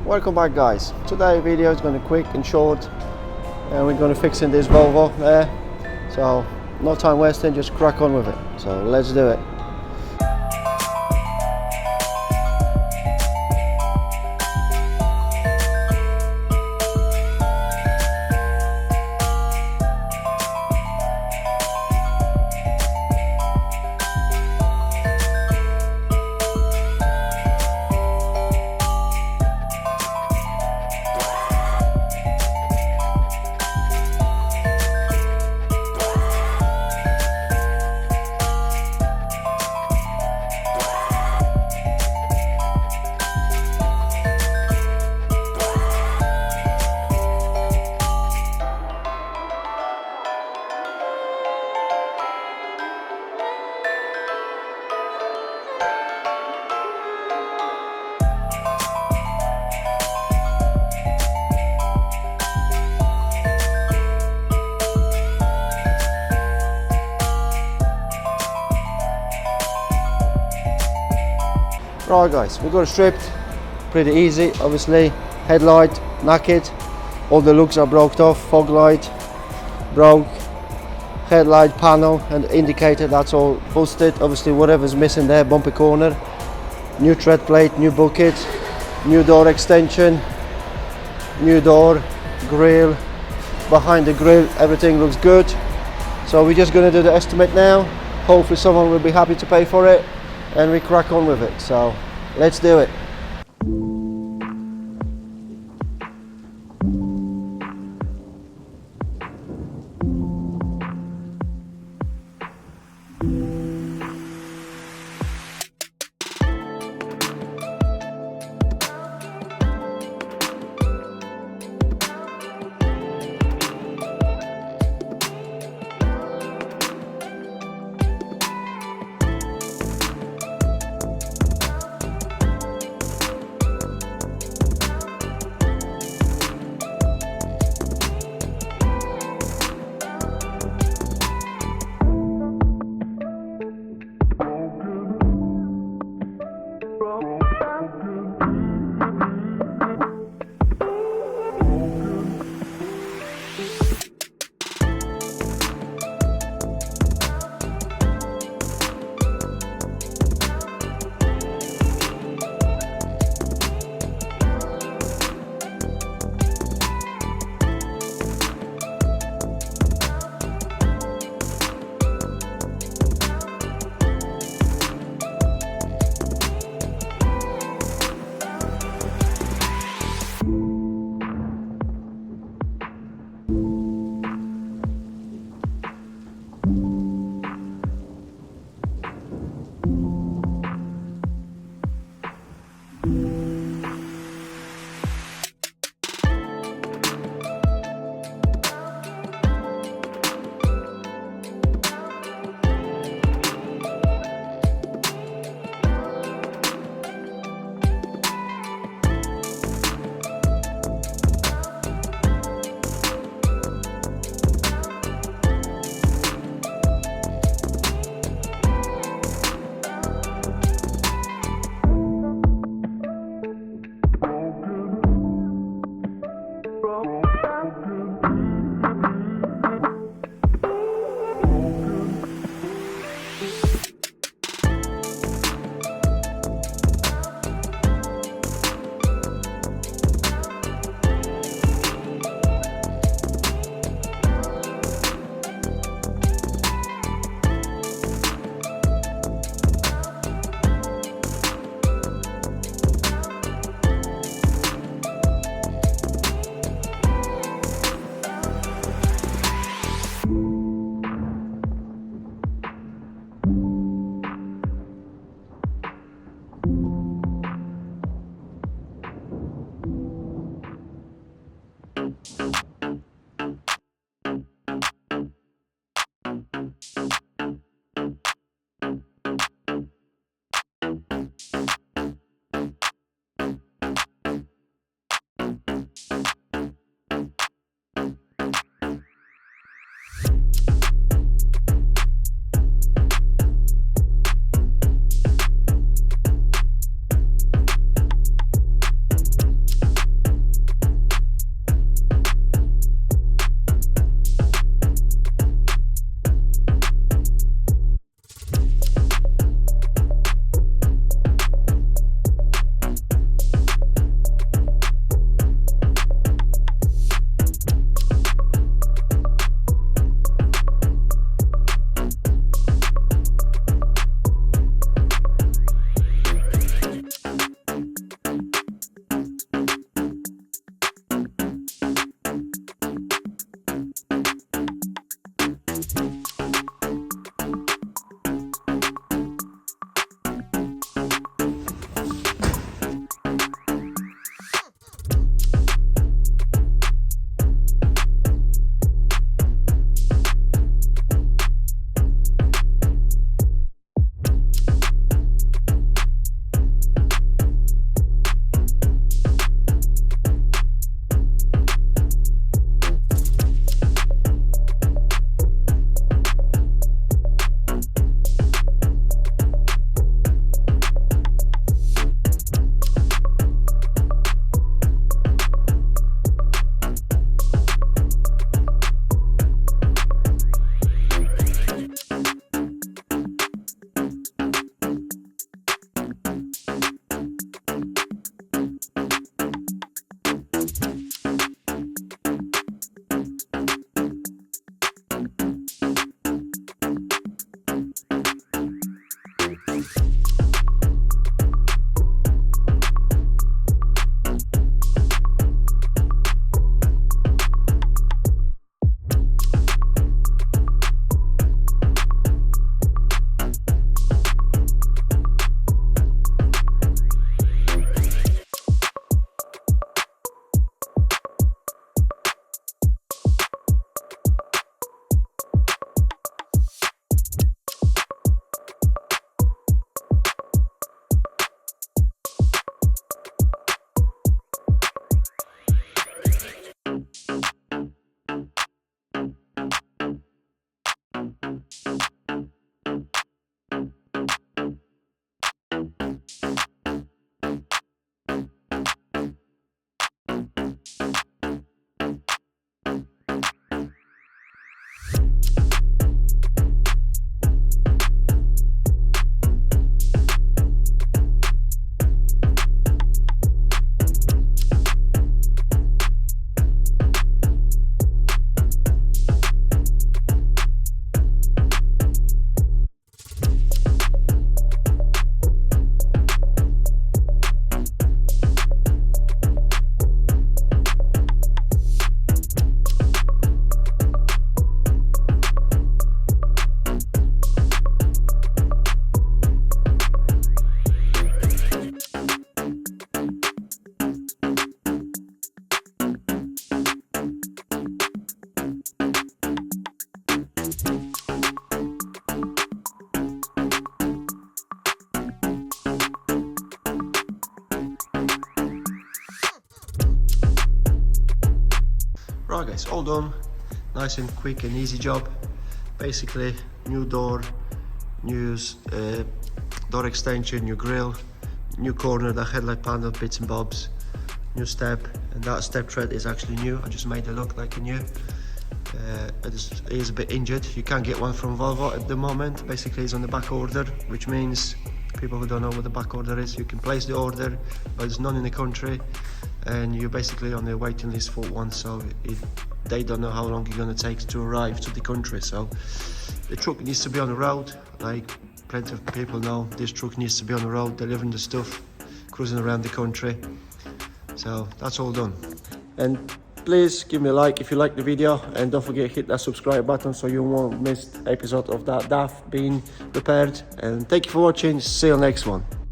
Welcome back, guys. Today's video is going to be quick and short, and we're going to fix in this Volvo there. So no time wasting, just crack on with it. So let's do it. Right guys, we got it stripped, pretty easy. Obviously headlight knackered, all the lugs are broke off, fog light broke, headlight panel and indicator, that's all busted. Obviously whatever's missing there, bumper corner, new tread plate, new bucket, new door extension, new door, grille, behind the grille everything looks good. So we're just going to do the estimate now. Hopefully someone will be happy to pay for it and we crack on with it. So let's do it. Right guys, all done. Nice and quick and easy job. Basically, new door, new door extension, new grille, new corner, the headlight panel, bits and bobs, new step, and that step tread is actually new. I just made it look like a new. It is a bit injured. You can't get one from Volvo at the moment. Basically, it's on the back order, which means people who don't know what the back order is, you can place the order, but there's none in the country, and you're basically on the waiting list for one. So they don't know how long it's going to take to arrive to the country. So the truck needs to be on the road. Like plenty of people know, this truck needs to be on the road, delivering the stuff, cruising around the country. So that's all done. And please give me a like if you like the video, and don't forget to hit that subscribe button so you won't miss episode of that DAF being repaired. And thank you for watching. See you next one.